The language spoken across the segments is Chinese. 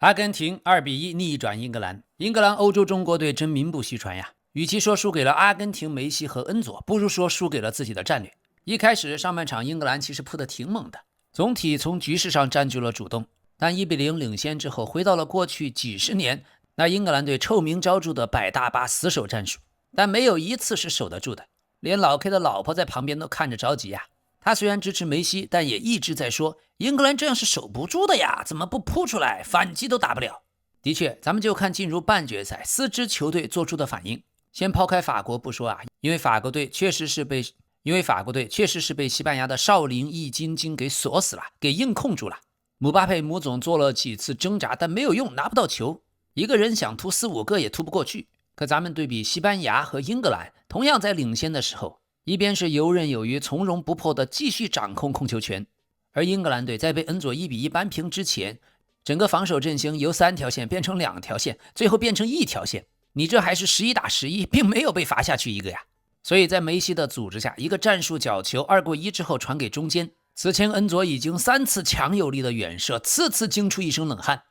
阿根廷2-1逆转英格兰，英格兰欧洲中国队真名不虚传呀！与其说输给了阿根廷梅西和恩佐，不如说输给了自己的战略。一开始上半场英格兰其实扑得挺猛的，总体从局势上占据了主动，但1-0领先之后，回到了过去几十年那英格兰队臭名昭著的摆大巴死守战术，但没有一次是守得住的，连老 K 的老婆在旁边都看着着急呀。他虽然支持梅西，但也一直在说英格兰这样是守不住的呀，怎么不扑出来，反击都打不了。的确，咱们就看进入半决赛4支球队做出的反应。先抛开法国不说啊，因为法国队确实是被西班牙的少林易筋经给锁死了，给硬控住了。姆巴佩姆总做了几次挣扎，但没有用，拿不到球，一个人想突4、5个也突不过去。可咱们对比西班牙和英格兰，同样在领先的时候，一边是游刃有余、从容不迫的继续掌控控球权，而英格兰队在被恩佐1-1扳平之前，整个防守阵型由3条线变成2条线，最后变成1条线。你这还是11打11，并没有被罚下去一个呀。所以在梅西的组织下，一个战术角球2过1之后传给中间，此前恩佐已经3次强有力的远射，次次惊出一身冷汗。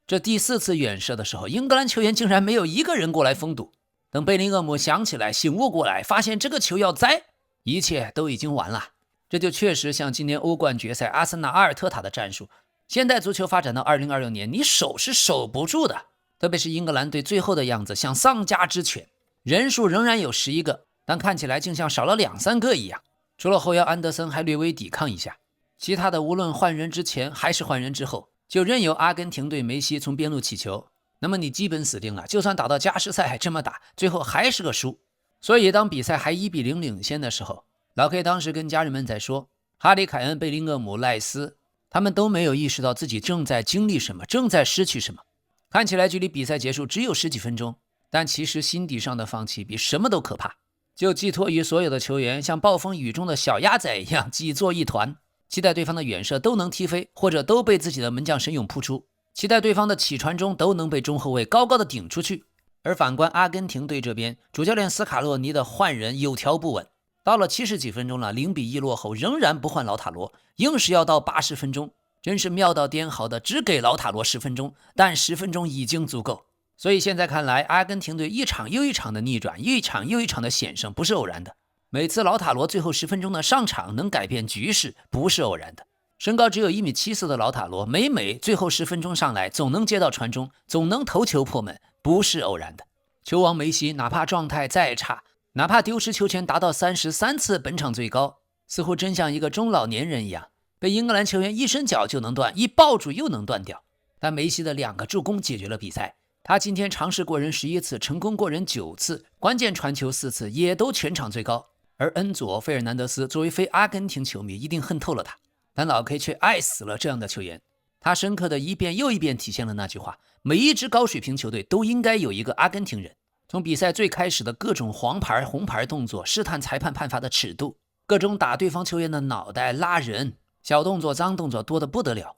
这第4次远射的时候，英格兰球员竟然没有一个人过来封堵。等贝林厄姆想起来醒悟过来，发现这个球要栽，一切都已经完了。这就确实像今年欧冠决赛阿森纳阿尔特塔的战术，现代足球发展到2026年，你守是守不住的。特别是英格兰队最后的样子像丧家之犬，人数仍然有11个，但看起来竟像少了2、3个一样。除了后腰安德森还略微抵抗一下，其他的无论换人之前还是换人之后，就任由阿根廷队梅西从边路起球，那么你基本死定了，就算打到加时赛还这么打，最后还是个输。所以当比赛还1-0领先的时候，老 K 当时跟家人们在说，哈里凯恩、贝林厄姆、赖斯他们都没有意识到自己正在经历什么，正在失去什么。看起来距离比赛结束只有10几分钟，但其实心底上的放弃比什么都可怕，就寄托于所有的球员像暴风雨中的小鸭仔一样挤作一团，期待对方的远射都能踢飞，或者都被自己的门将神勇扑出，期待对方的起传中都能被中后卫高高的顶出去。而反观阿根廷队这边，主教练斯卡洛尼的换人有条不紊，到了70几分钟了，0-1落后仍然不换老塔罗，硬是要到80分钟，真是妙到颠好的，只给老塔罗10分钟，但10分钟已经足够。所以现在看来，阿根廷队一场又一场的逆转，一场又一场的险胜，不是偶然的。每次老塔罗最后10分钟的上场能改变局势，不是偶然的。身高只有1.74米的老塔罗，每最后10分钟上来，总能接到传中，总能头球破门，不是偶然的。球王梅西哪怕状态再差，哪怕丢失球权达到33次，本场最高，似乎真像一个中老年人一样，被英格兰球员一伸脚就能断，一抱住又能断掉。但梅西的2个助攻解决了比赛，他今天尝试过人11次，成功过人9次，关键传球4次，也都全场最高。而恩佐·费尔南德斯作为非阿根廷球迷一定恨透了他，但老 K 却爱死了这样的球员。他深刻的一遍又一遍体现了那句话，每一支高水平球队都应该有一个阿根廷人。从比赛最开始的各种黄牌红牌动作，试探裁判判罚的尺度，各种打对方球员的脑袋，拉人，小动作脏动作多得不得了。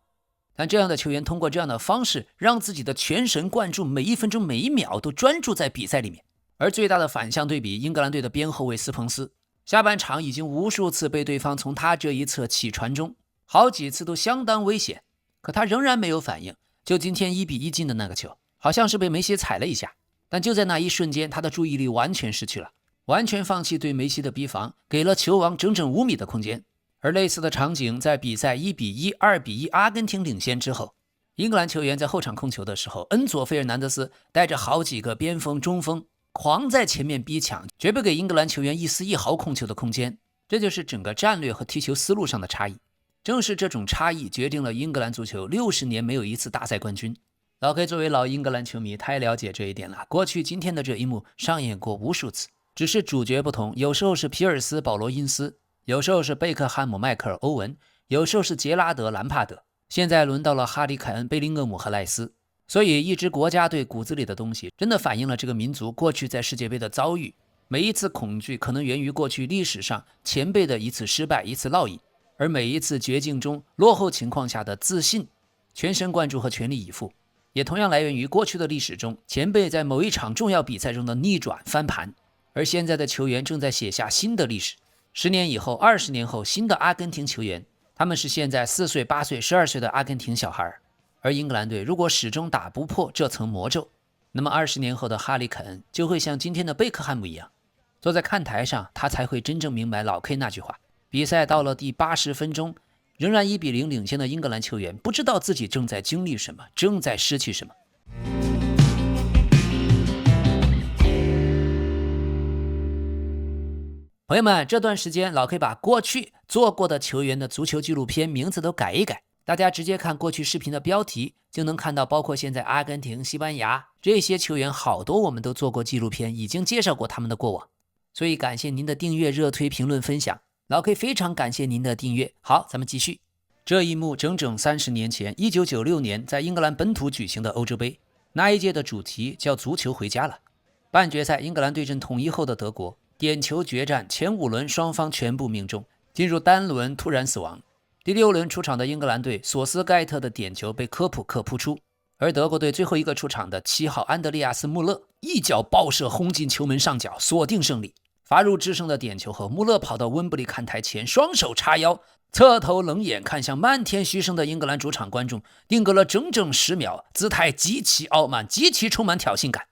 但这样的球员通过这样的方式，让自己的全神贯注，每1分钟每1秒都专注在比赛里面。而最大的反向对比，英格兰队的边后卫斯彭斯，下半场已经无数次被对方从他这一侧起传中，好几次都相当危险，可他仍然没有反应。就今天1-1进的那个球，好像是被梅西踩了一下，但就在那一瞬间，他的注意力完全失去了，完全放弃对梅西的逼防，给了球王整整5米的空间。而类似的场景在比赛1-1、2-1阿根廷领先之后，英格兰球员在后场控球的时候，恩佐·费尔南德斯带着好几个边锋中锋狂在前面逼抢，绝不给英格兰球员一丝一毫控球的空间。这就是整个战略和踢球思路上的差异。正是这种差异决定了英格兰足球60年没有一次大赛冠军。老 K 作为老英格兰球迷太了解这一点了，过去今天的这一幕上演过无数次，只是主角不同，有时候是皮尔斯保罗因斯，有时候是贝克汉姆迈克尔欧文，有时候是杰拉德兰帕德，现在轮到了哈里凯恩贝林厄姆和赖斯。所以一支国家队骨子里的东西真的反映了这个民族过去在世界杯的遭遇，每一次恐惧可能源于过去历史上前辈的一次失败，一次烙印，而每一次绝境中落后情况下的自信、全神贯注和全力以赴，也同样来源于过去的历史中前辈在某一场重要比赛中的逆转翻盘。而现在的球员正在写下新的历史，10年以后、20年后，新的阿根廷球员，他们是现在4岁、8岁、12岁的阿根廷小孩，而英格兰队如果始终打不破这层魔咒，那么20年后的哈里·肯恩就会像今天的贝克汉姆一样，坐在看台上，他才会真正明白老 K 那句话：比赛到了第80分钟，仍然1-0领先的英格兰球员不知道自己正在经历什么，正在失去什么。朋友们，这段时间老 K 把过去做过的球员的足球纪录片名字都改一改，大家直接看过去视频的标题，就能看到包括现在阿根廷、西班牙这些球员，好多我们都做过纪录片，已经介绍过他们的过往。所以感谢您的订阅、热推、评论、分享，老 K 非常感谢您的订阅。好，咱们继续。这一幕整整30年前，1996年在英格兰本土举行的欧洲杯，那一届的主题叫足球回家了。半决赛，英格兰对阵统一后的德国，点球决战，前5轮双方全部命中，进入单轮突然死亡。第6轮出场的英格兰队，索斯盖特的点球被科普克扑出，而德国队最后一个出场的7号安德烈亚斯·穆勒一脚爆射轰进球门上角，锁定胜利。罚入制胜的点球后，穆勒跑到温布利看台前，双手叉腰，侧头冷眼看向漫天嘘声的英格兰主场观众，定格了整整10秒，姿态极其傲慢，极其充满挑衅感。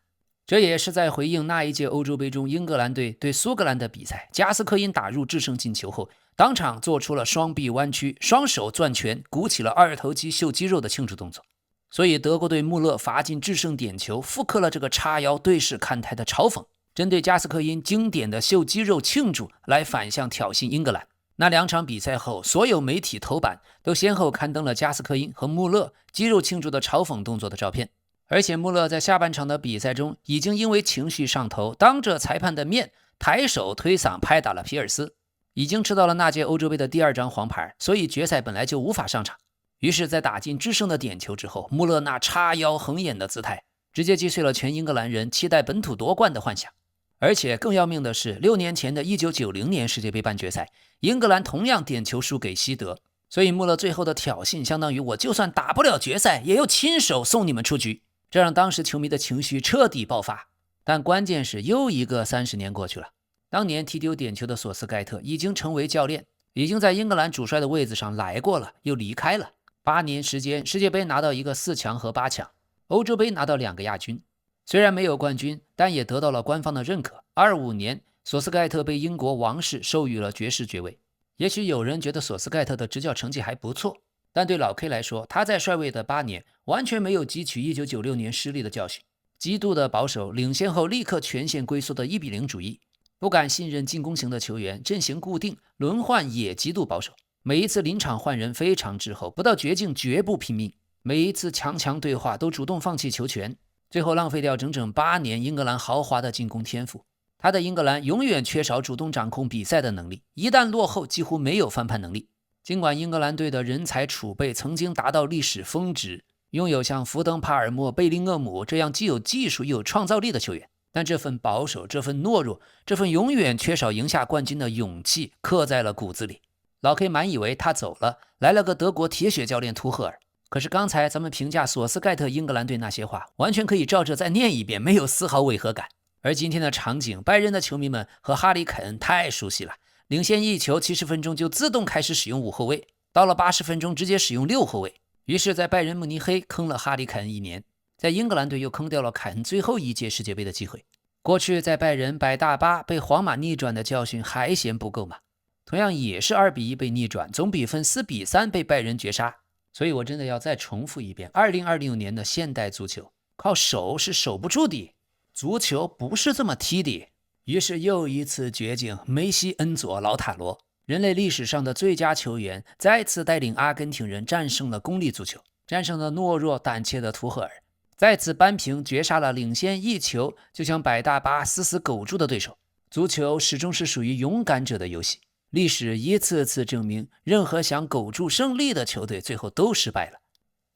这也是在回应那一届欧洲杯中英格兰队对苏格兰的比赛，加斯科因打入制胜进球后，当场做出了双臂弯曲、双手攥拳、鼓起了二头肌秀肌肉的庆祝动作。所以德国队穆勒罚进制胜点球，复刻了这个叉腰对视看台的嘲讽，针对加斯科因经典的秀肌肉庆祝来反向挑衅英格兰。那2场比赛后，所有媒体头版都先后刊登了加斯科因和穆勒肌肉庆祝的嘲讽动作的照片。而且穆勒在下半场的比赛中已经因为情绪上头，当着裁判的面抬手推搡拍打了皮尔斯，已经吃到了那届欧洲杯的第2张黄牌，所以决赛本来就无法上场。于是在打进制胜的点球之后，穆勒那叉腰横眼的姿态直接击碎了全英格兰人期待本土夺冠的幻想。而且更要命的是，6年前的1990年世界杯半决赛，英格兰同样点球输给西德，所以穆勒最后的挑衅相当于我就算打不了决赛，也要亲手送你们出局。这让当时球迷的情绪彻底爆发。但关键是又一个30年过去了，当年踢丢点球的索斯盖特已经成为教练，已经在英格兰主帅的位子上来过了，又离开了。8年时间，世界杯拿到一个4强和8强，欧洲杯拿到2个亚军，虽然没有冠军，但也得到了官方的认可。25年，索斯盖特被英国王室授予了爵士爵位。也许有人觉得索斯盖特的执教成绩还不错，但对老 K 来说，他在帅位的8年完全没有汲取1996年失利的教训，极度的保守，领先后立刻全线龟缩的1-0主义，不敢信任进攻型的球员，阵型固定，轮换也极度保守，每一次临场换人非常滞后，不到绝境绝不拼命，每一次强对话都主动放弃球权，最后浪费掉整整8年英格兰豪华的进攻天赋。他的英格兰永远缺少主动掌控比赛的能力，一旦落后几乎没有翻盘能力。尽管英格兰队的人才储备曾经达到历史峰值，拥有像福登、帕尔默、贝林厄姆这样既有技术又有创造力的球员，但这份保守，这份懦弱，这份永远缺少赢下冠军的勇气刻在了骨子里。老 K 满以为他走了，来了个德国铁血教练图赫尔。可是刚才咱们评价索斯盖特英格兰队那些话，完全可以照着再念一遍，没有丝毫违和感。而今天的场景，拜仁的球迷们和哈里·肯恩太熟悉了，领先1球，70分钟就自动开始使用5后卫，到了80分钟直接使用6后卫。于是在拜仁慕尼黑坑了哈里·肯恩1年，在英格兰队又坑掉了凯恩最后一届世界杯的机会。过去在拜仁摆大巴被皇马逆转的教训还嫌不够吗？同样也是2-1被逆转，总比分4-3被拜仁绝杀。所以我真的要再重复一遍，2026年的现代足球靠守是守不住的，足球不是这么踢的。于是又一次绝境，梅西、恩佐、劳塔罗，人类历史上的最佳球员，再次带领阿根廷人战胜了功利足球，战胜了懦弱胆怯的图赫尔，再次扳平绝杀了领先1球就像摆大巴死死苟住的对手。足球始终是属于勇敢者的游戏，历史一次次证明，任何想苟住胜利的球队最后都失败了。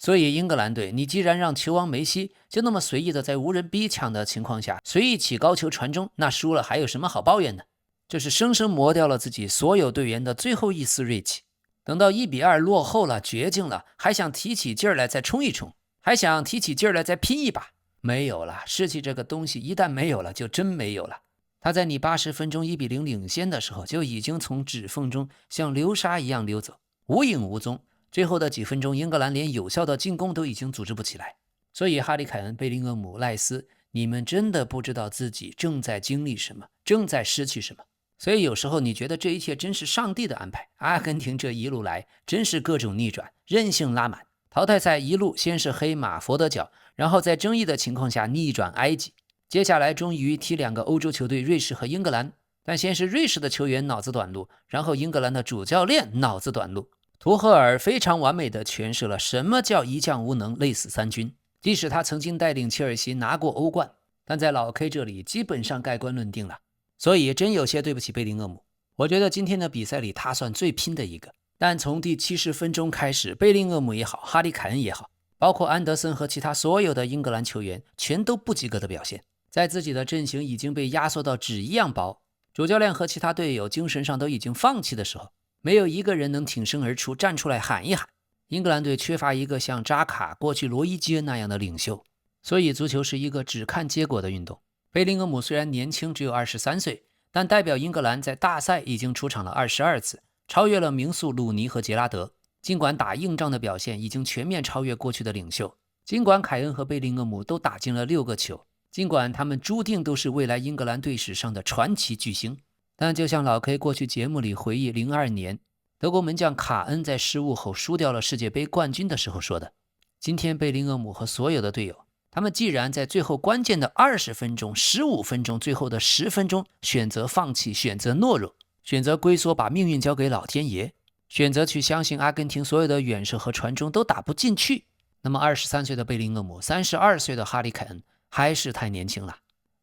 所以英格兰队，你既然让球王梅西就那么随意的在无人逼抢的情况下随意起高球传中，那输了还有什么好抱怨的？这是生生磨掉了自己所有队员的最后一丝锐气。等到1-2落后了，绝境了，还想提起劲儿来再冲一冲，还想提起劲儿来再拼一把，没有了。士气这个东西一旦没有了，就真没有了。他在你80分钟1-0领先的时候，就已经从指缝中像流沙一样溜走，无影无踪。最后的几分钟，英格兰连有效的进攻都已经组织不起来。所以哈里凯恩、贝林厄姆、赖斯，你们真的不知道自己正在经历什么，正在失去什么。所以有时候你觉得这一切真是上帝的安排。阿根廷这一路来真是各种逆转，韧性拉满。淘汰赛一路先是黑马佛得角，然后在争议的情况下逆转埃及，接下来终于踢2个欧洲球队瑞士和英格兰。但先是瑞士的球员脑子短路，然后英格兰的主教练脑子短路。图赫尔非常完美地诠释了什么叫一将无能，累死三军。即使他曾经带领切尔西拿过欧冠，但在老 K 这里基本上盖棺论定了。所以真有些对不起贝林厄姆，我觉得今天的比赛里他算最拼的一个。但从第70分钟开始，贝林厄姆也好，哈里凯恩也好，包括安德森和其他所有的英格兰球员全都不及格的表现。在自己的阵型已经被压缩到纸一样薄，主教练和其他队友精神上都已经放弃的时候，没有一个人能挺身而出站出来喊一喊。英格兰队缺乏一个像扎卡、过去罗伊基恩那样的领袖，所以足球是一个只看结果的运动。贝林厄姆虽然年轻，只有23岁，但代表英格兰在大赛已经出场了22次，超越了名宿鲁尼和杰拉德。尽管打硬仗的表现已经全面超越过去的领袖，尽管凯恩和贝林厄姆都打进了6个球，尽管他们注定都是未来英格兰队史上的传奇巨星，但就像老 K 过去节目里回忆02年德国门将卡恩在失误后输掉了世界杯冠军的时候说的，今天贝林厄姆和所有的队友，他们既然在最后关键的20分钟、15分钟、最后的10分钟选择放弃，选择懦弱，选择龟缩，把命运交给老天爷，选择去相信阿根廷所有的远射和传中都打不进去，那么23岁的贝林厄姆、32岁的哈里凯恩还是太年轻了。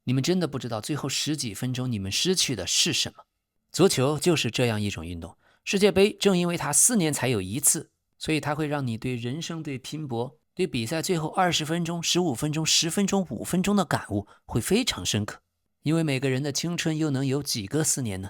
你们真的不知道最后10几分钟你们失去的是什么。足球就是这样一种运动，世界杯正因为它4年才有一次，所以它会让你对人生、对拼搏、对比赛最后20分钟、15分钟、10分钟、5分钟的感悟会非常深刻。因为每个人的青春又能有几个4年呢？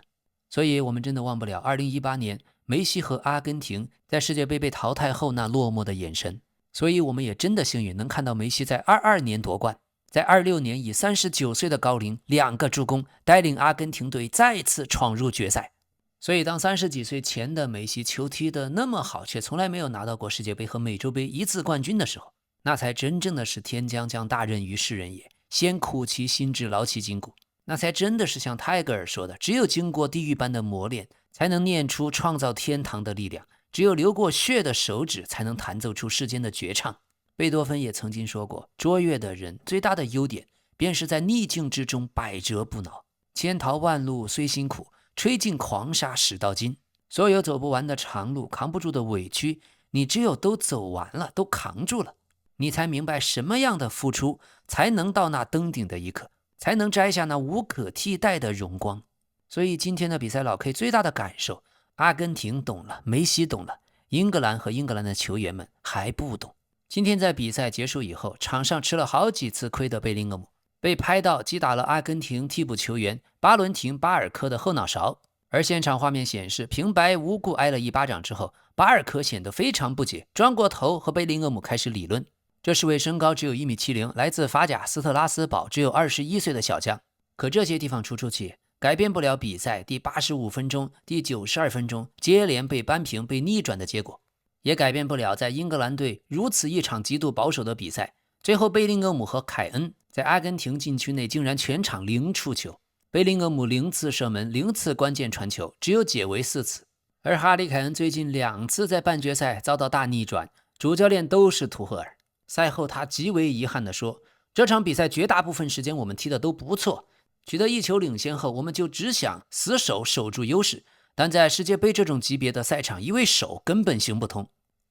所以我们真的忘不了2018年梅西和阿根廷在世界杯被淘汰后那落寞的眼神。所以我们也真的幸运能看到梅西在22年夺冠，在26年以39岁的高龄2个助攻带领阿根廷队再次闯入决赛。所以当30几岁前的梅西球踢得那么好，却从来没有拿到过世界杯和美洲杯一次冠军的时候，那才真正的是天将降大任于斯人也，先苦其心志，劳其筋骨。那才真的是像泰戈尔说的，只有经过地狱般的磨练，才能念出创造天堂的力量，只有流过血的手指，才能弹奏出世间的绝唱。贝多芬也曾经说过，卓越的人最大的优点，便是在逆境之中百折不挠。千淘万漉虽辛苦，吹尽狂沙始到金。所有走不完的长路，扛不住的委屈，你只有都走完了，都扛住了，你才明白什么样的付出才能到那登顶的一刻，才能摘下那无可替代的荣光。所以今天的比赛，老 K 最大的感受，阿根廷懂了，梅西懂了，英格兰和英格兰的球员们还不懂。今天在比赛结束以后，场上吃了好几次亏的贝林厄姆被拍到击打了阿根廷替补球员巴伦廷·巴尔科的后脑勺，而现场画面显示，平白无故挨了一巴掌之后，巴尔科显得非常不解，转过头和贝林厄姆开始理论。这是位身高只有1.70米，来自法甲斯特拉斯堡，只有21岁的小将。可这些地方出气，改变不了比赛第85分钟、第92分钟接连被扳平、被逆转的结果，也改变不了在英格兰队如此一场极度保守的比赛，最后贝林厄姆和凯恩在阿根廷禁区内竟然全场0触球，贝林厄姆0次射门，0次关键传球，只有解围4次。而哈里凯恩最近2次在半决赛遭到大逆转，主教练都是图赫尔。赛后他极为遗憾地说，这场比赛绝大部分时间我们踢得都不错，取得1球领先后，我们就只想死守住优势，但在世界杯这种级别的赛场，一味守根本行不通。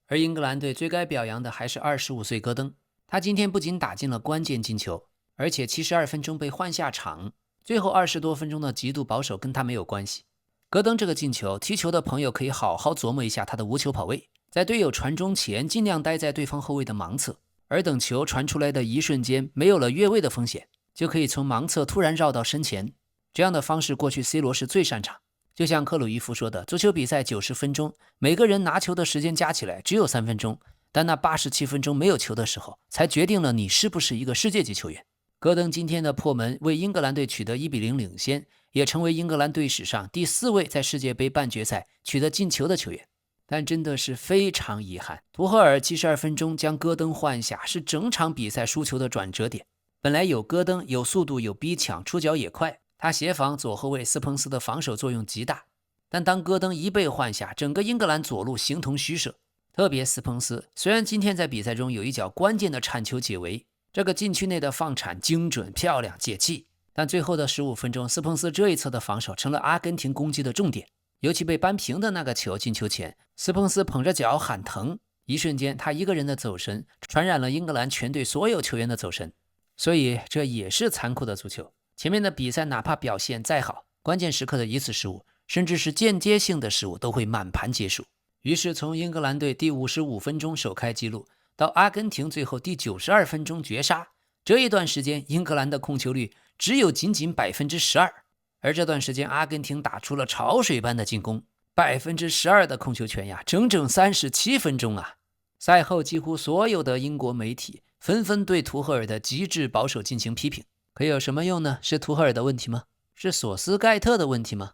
而英格兰队最该表扬的还是25岁戈登，他今天不仅打进了关键进球，而且72分钟被换下场，最后20多分钟的极度保守跟他没有关系。戈登这个进球，踢球的朋友可以好好琢磨一下他的无球跑位，在队友传中前尽量待在对方后卫的盲侧，而等球传出来的一瞬间没有了越位的风险，就可以从盲侧突然绕到身前。这样的方式过去 C 罗是最擅长，就像克鲁伊夫说的，足球比赛90分钟，每个人拿球的时间加起来只有3分钟，但那87分钟没有球的时候，才决定了你是不是一个世界级球员。戈登今天的破门为英格兰队取得1-0领先，也成为英格兰队史上第4位在世界杯半决赛取得进球的球员。但真的是非常遗憾，图赫尔72分钟将戈登换下，是整场比赛输球的转折点。本来有戈登，有速度，有逼抢，出脚也快，他协防左后卫斯彭斯的防守作用极大。但当戈登一被换下，整个英格兰左路形同虚设。特别斯彭斯，虽然今天在比赛中有一脚关键的铲球解围，这个禁区内的放铲精准漂亮解气，但最后的15分钟，斯彭斯这一侧的防守成了阿根廷攻击的重点。尤其被扳平的那个球进球前，斯彭斯捧着脚喊疼，一瞬间他一个人的走神传染了英格兰全队所有球员的走神。所以这也是残酷的足球，前面的比赛哪怕表现再好，关键时刻的一次失误，甚至是间接性的失误都会满盘皆输。于是从英格兰队第55分钟首开纪录到阿根廷最后第92分钟绝杀，这一段时间英格兰的控球率只有仅仅 12%，而这段时间阿根廷打出了潮水般的进攻， 12% 的控球权呀，整整37分钟啊！赛后几乎所有的英国媒体纷纷对图赫尔的极致保守进行批评，可有什么用呢？是图赫尔的问题吗？是索斯盖特的问题吗？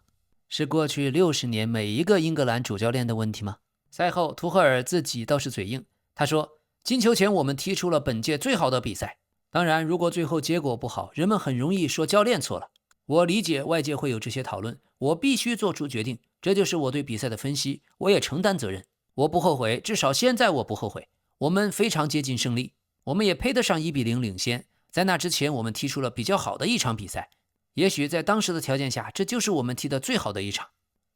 是过去60年每一个英格兰主教练的问题吗？赛后图赫尔自己倒是嘴硬，他说进球前我们踢出了本届最好的比赛，当然如果最后结果不好，人们很容易说教练错了。我理解外界会有这些讨论，我必须做出决定，这就是我对比赛的分析，我也承担责任。我不后悔，至少现在我不后悔。我们非常接近胜利，我们也配得上1-0领先。在那之前，我们踢出了比较好的一场比赛，也许在当时的条件下，这就是我们踢的最好的一场。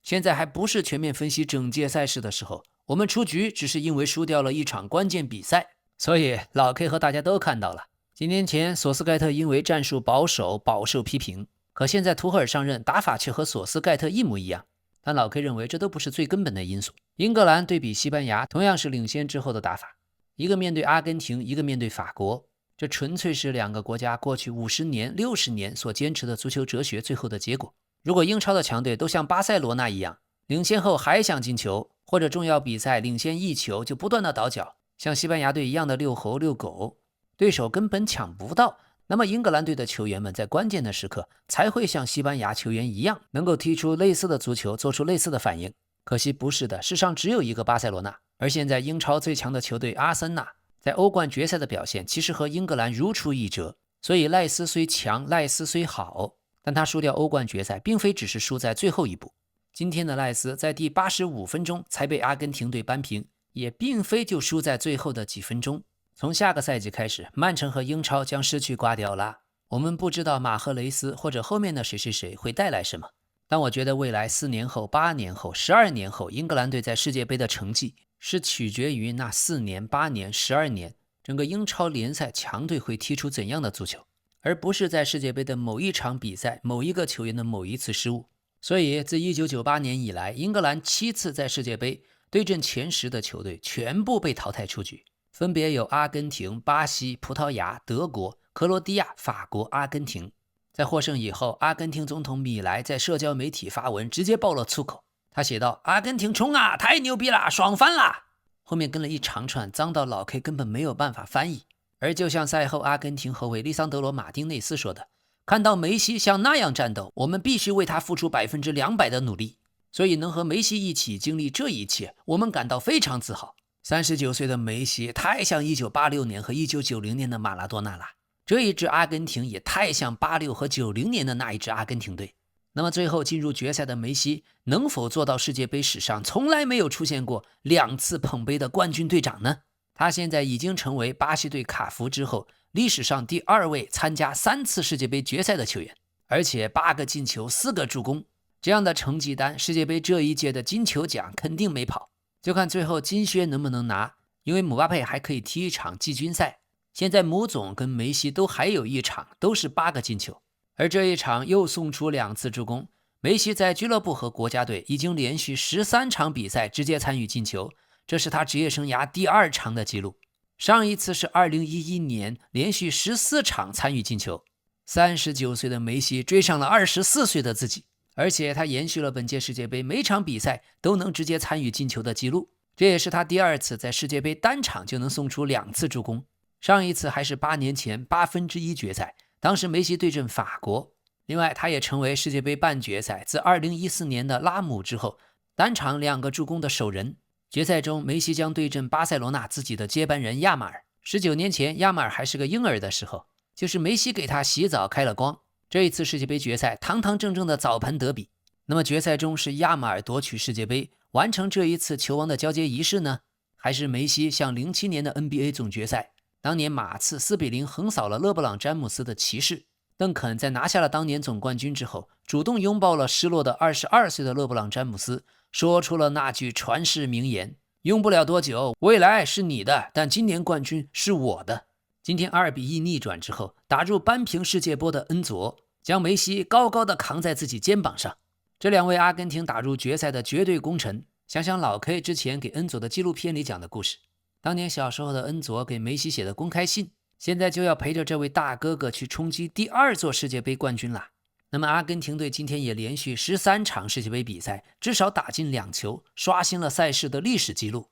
现在还不是全面分析整届赛事的时候，我们出局只是因为输掉了一场关键比赛。所以老 K 和大家都看到了，几年前索斯盖特因为战术保守饱受批评，可现在图赫尔上任，打法却和索斯盖特一模一样。但老 K 认为这都不是最根本的因素。英格兰对比西班牙同样是领先之后的打法，一个面对阿根廷，一个面对法国，这纯粹是两个国家过去50年、60年所坚持的足球哲学最后的结果。如果英超的强队都像巴塞罗那一样，领先后还想进球，或者重要比赛领先1球就不断的倒脚，像西班牙队一样的遛猴遛狗，对手根本抢不到，那么英格兰队的球员们在关键的时刻才会像西班牙球员一样，能够踢出类似的足球，做出类似的反应。可惜不是的，世上只有一个巴塞罗那，而现在英超最强的球队阿森纳在欧冠决赛的表现其实和英格兰如出一辙。所以赖斯虽强，赖斯虽好，但他输掉欧冠决赛并非只是输在最后一步。今天的赖斯在第85分钟才被阿根廷队扳平，也并非就输在最后的几分钟。从下个赛季开始，曼城和英超将失去瓜迪奥拉，我们不知道马赫雷斯或者后面的谁谁谁会带来什么。但我觉得未来4年后、8年后、12年后，英格兰队在世界杯的成绩是取决于那4年、8年、12年整个英超联赛强队会踢出怎样的足球，而不是在世界杯的某一场比赛、某一个球员的某一次失误。所以自1998年以来，英格兰7次在世界杯对阵前10的球队全部被淘汰出局，分别有阿根廷、巴西、葡萄牙、德国、克罗地亚、法国、阿根廷。在获胜以后，阿根廷总统米莱在社交媒体发文，直接爆了粗口。他写道：阿根廷冲啊，太牛逼了，爽翻了。后面跟了一长串脏到老 K 根本没有办法翻译。而就像赛后阿根廷后卫利桑德罗·马丁内斯说的，看到梅西像那样战斗，我们必须为他付出200%的努力。所以能和梅西一起经历这一切，我们感到非常自豪。39岁的梅西太像1986年和1990年的马拉多纳了，这一支阿根廷也太像86和90年的那一支阿根廷队。那么最后进入决赛的梅西能否做到世界杯史上从来没有出现过2次捧杯的冠军队长呢？他现在已经成为巴西队卡福之后历史上第2位参加3次世界杯决赛的球员，而且8个进球4个助攻，这样的成绩单世界杯这一届的金球奖肯定没跑，就看最后金靴能不能拿，因为姆巴佩还可以踢一场季军赛。现在姆总跟梅西都还有一场，都是8个进球，而这一场又送出2次助攻。梅西在俱乐部和国家队已经连续13场比赛直接参与进球，这是他职业生涯第2长的纪录。上一次是2011年连续14场参与进球。39岁的梅西追上了24岁的自己，而且他延续了本届世界杯每场比赛都能直接参与进球的纪录，这也是他第2次在世界杯单场就能送出2次助攻。上一次还是8年前1/8决赛，当时梅西对阵法国。另外他也成为世界杯半决赛自2014年的拉姆之后单场2个助攻的首人。决赛中，梅西将对阵巴塞罗那自己的接班人亚马尔。19年前，亚马尔还是个婴儿的时候，就是梅西给他洗澡开了光。这一次世界杯决赛，堂堂正正的澡盆德比。那么决赛中是亚马尔夺取世界杯，完成这一次球王的交接仪式呢？还是梅西像07年的 NBA 总决赛，当年马刺4-0横扫了勒布朗·詹姆斯的骑士？邓肯在拿下了当年总冠军之后，主动拥抱了失落的22岁的勒布朗·詹姆斯，说出了那句传世名言：用不了多久，未来是你的，但今年冠军是我的。今天2-1逆转之后，打入扳平世界波的恩佐将梅西高高的扛在自己肩膀上。这两位阿根廷打入决赛的绝对功臣，想想老 K 之前给恩佐的纪录片里讲的故事，当年小时候的恩佐给梅西写的公开信，现在就要陪着这位大哥哥去冲击第2座世界杯冠军了。那么阿根廷队今天也连续13场世界杯比赛，至少打进2球，刷新了赛事的历史记录。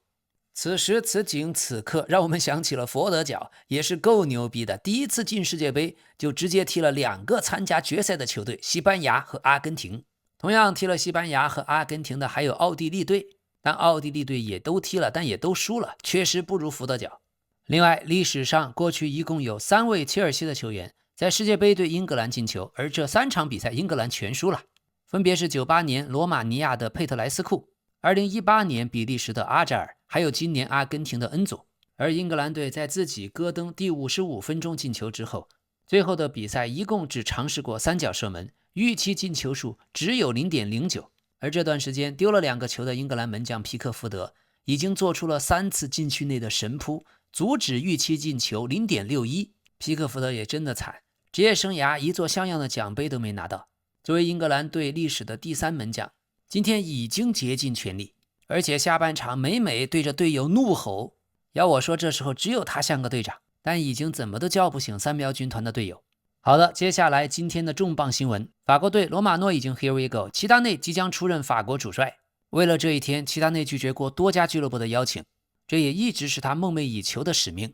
此时此景此刻，让我们想起了佛得角，也是够牛逼的。第一次进世界杯就直接踢了2个参加决赛的球队，西班牙和阿根廷。同样踢了西班牙和阿根廷的还有奥地利队，但奥地利队也都踢了，但也都输了，确实不如佛得角。另外，历史上过去一共有3位切尔西的球员在世界杯对英格兰进球，而这3场比赛英格兰全输了，分别是98年罗马尼亚的佩特莱斯库、2018年比利时的阿扎尔，还有今年阿根廷的恩佐。而英格兰队在自己咯登第55分钟进球之后，最后的比赛一共只尝试过3脚射门，预期进球数只有 0.09， 而这段时间丢了2个球的英格兰门将皮克福德已经做出了3次禁区内的神扑，阻止预期进球 0.61。 皮克福德也真的惨，职业生涯一座像样的奖杯都没拿到。作为英格兰队历史的第3门将，今天已经竭尽全力，而且下半场每对着队友怒吼，要我说这时候只有他像个队长，但已经怎么都叫不醒3喵军团的队友。好的，接下来今天的重磅新闻，法国队罗马诺已经 here we go， 齐达内即将出任法国主帅。为了这一天，齐达内拒绝过多家俱乐部的邀请，这也一直是他梦寐以求的使命。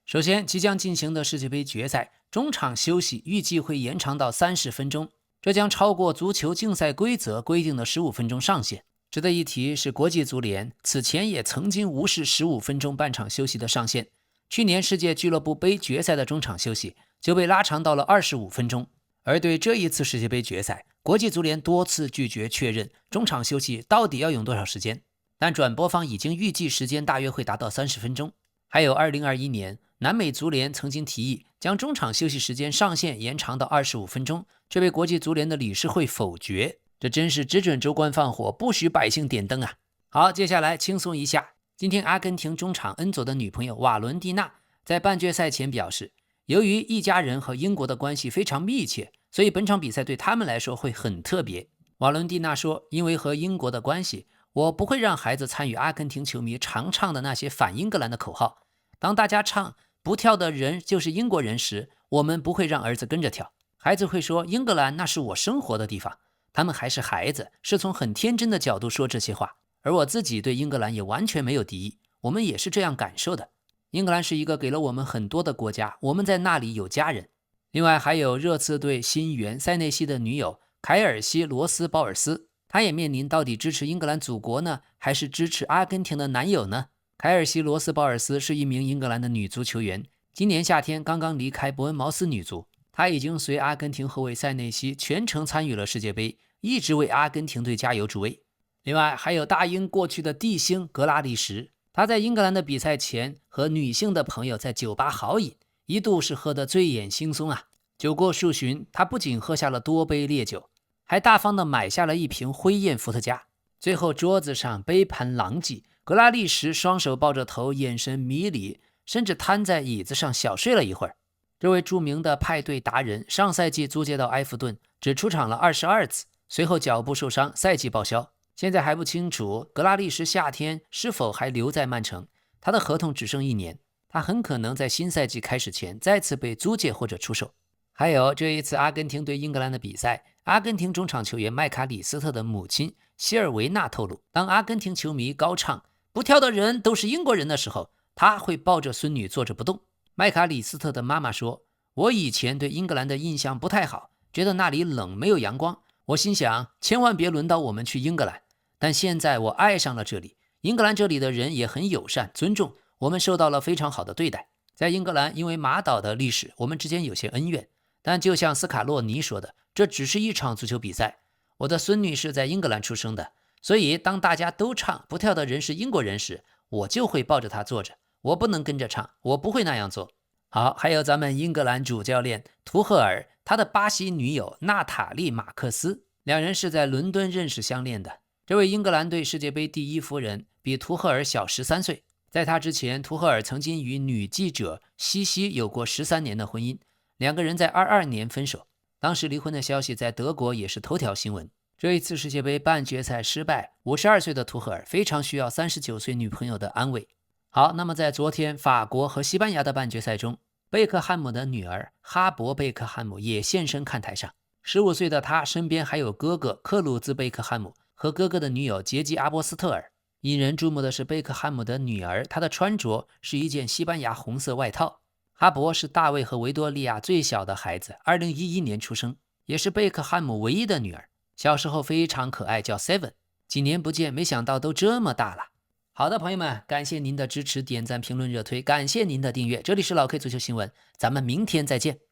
首先，即将进行的世界杯决赛中场休息预计会延长到30分钟，这将超过足球竞赛规则规定的15分钟上限。值得一提是，国际足联此前也曾经无视15分钟半场休息的上限，去年世界俱乐部杯决赛的中场休息就被拉长到了25分钟。而对这一次世界杯决赛，国际足联多次拒绝确认中场休息到底要用多少时间，但转播方已经预计时间大约会达到30分钟。还有2021年南美足联曾经提议将中场休息时间上限延长到25分钟，却被国际足联的理事会否决。这真是只准州官放火，不许百姓点灯啊！好，接下来轻松一下。今天阿根廷中场恩佐的女朋友瓦伦蒂娜在半决赛前表示，由于一家人和英国的关系非常密切，所以本场比赛对他们来说会很特别。瓦伦蒂娜说，因为和英国的关系，我不会让孩子参与阿根廷球迷常唱的那些反英格兰的口号。当大家唱不跳的人就是英国人时，我们不会让儿子跟着跳。孩子会说，英格兰那是我生活的地方。他们还是孩子，是从很天真的角度说这些话。而我自己对英格兰也完全没有敌意，我们也是这样感受的。英格兰是一个给了我们很多的国家，我们在那里有家人。另外还有热刺队新援塞内西的女友凯尔西罗斯鲍尔斯，她也面临到底支持英格兰祖国呢，还是支持阿根廷的男友呢？凯尔西罗斯鲍尔斯是一名英格兰的女足球员，今年夏天刚刚离开伯恩茅斯女足，她已经随阿根廷后卫塞内西全程参与了世界杯，一直为阿根廷队加油助威。另外还有大英过去的帝星格拉利什，他在英格兰的比赛前和女性的朋友在酒吧豪饮，一度是喝得醉眼惺忪啊。酒过数巡，他不仅喝下了多杯烈酒，还大方地买下了一瓶灰焰伏特加。最后桌子上杯盘狼藉，格拉利什双手抱着头，眼神迷离，甚至瘫在椅子上小睡了一会儿。这位著名的派对达人上赛季租借到埃弗顿，只出场了22次，随后脚部受伤，赛季报销。现在还不清楚格拉利什夏天是否还留在曼城，他的合同只剩1年，他很可能在新赛季开始前再次被租借或者出售。还有这一次阿根廷对英格兰的比赛，阿根廷中场球员麦卡里斯特的母亲希尔维娜透露，当阿根廷球迷高唱不跳的人都是英国人的时候，他会抱着孙女坐着不动。麦卡里斯特的妈妈说，我以前对英格兰的印象不太好，觉得那里冷，没有阳光，我心想千万别轮到我们去英格兰，但现在我爱上了这里，英格兰这里的人也很友善、尊重，我们受到了非常好的对待。在英格兰，因为马岛的历史，我们之间有些恩怨。但就像斯卡洛尼说的，这只是一场足球比赛。我的孙女是在英格兰出生的，所以当大家都唱不跳的人是英国人时，我就会抱着她坐着，我不能跟着唱，我不会那样做。好，还有咱们英格兰主教练图赫尔，他的巴西女友娜塔莉·马克斯，两人是在伦敦认识相恋的。这位英格兰队世界杯第一夫人比图赫尔小13岁，在他之前，图赫尔曾经与女记者西西有过13年的婚姻，两个人在22年分手。当时离婚的消息在德国也是头条新闻。这一次世界杯半决赛失败，52岁的图赫尔非常需要39岁女朋友的安慰。好，那么在昨天法国和西班牙的半决赛中，贝克汉姆的女儿哈勃·贝克汉姆也现身看台上。15岁的他身边还有哥哥克鲁兹·贝克汉姆和哥哥的女友杰基·阿波斯特尔。引人注目的是贝克汉姆的女儿，她的穿着是一件西班牙红色外套。哈勃是大卫和维多利亚最小的孩子，2011年出生，也是贝克汉姆唯一的女儿。小时候非常可爱，叫 Seven。几年不见，没想到都这么大了。好的，朋友们，感谢您的支持、点赞、评论、热推，感谢您的订阅。这里是老 K 足球新闻，咱们明天再见。